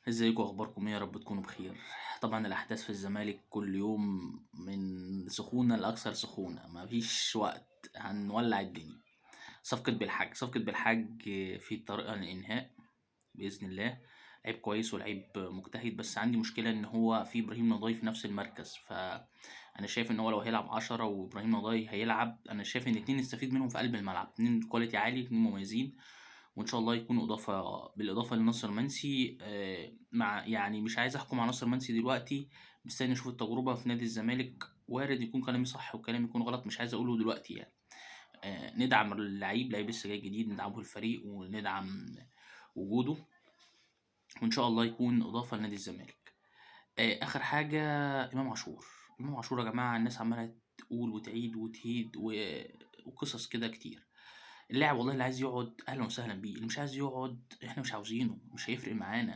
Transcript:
ازيكم، اخباركم ايه؟ يا رب تكونوا بخير. طبعا الاحداث في الزمالك كل يوم من سخونه لاكثر سخونه، مفيش وقت هنولع الدنيا. صفقه بالحاج في طريقه للانهاء باذن الله. لعيب كويس ولعيب مجتهد، بس عندي مشكله ان هو في ابراهيم نضاي في نفس المركز، فانا شايف ان هو لو هيلعب 10 وابراهيم نضاي هيلعب، انا شايف ان اتنين نستفيد منهم في قلب الملعب، اتنين كواليتي عالي، اتنين مميزين. وان شاء الله يكونوا اضافه بالاضافه لناصر منسي. مع يعني مش عايز احكم على ناصر منسي دلوقتي، مستني اشوف التجربه في نادي الزمالك. وارد يكون كلامي صح وكلامي يكون غلط، مش عايز اقوله دلوقتي يعني. ندعم اللعيب، لعيب لسه جاي جديد، ندعمه الفريق وندعم وجوده، وان شاء الله يكون اضافه لنادي الزمالك. اخر حاجه، امام عاشور يا جماعه، الناس عماله تقول وتعيد وتهيد وقصص كده كتير. اللاعب والله اللي عايز يقعد اهلا وسهلا بيه، اللي مش عايز يقعد احنا مش عاوزينه، مش هيفرق معانا.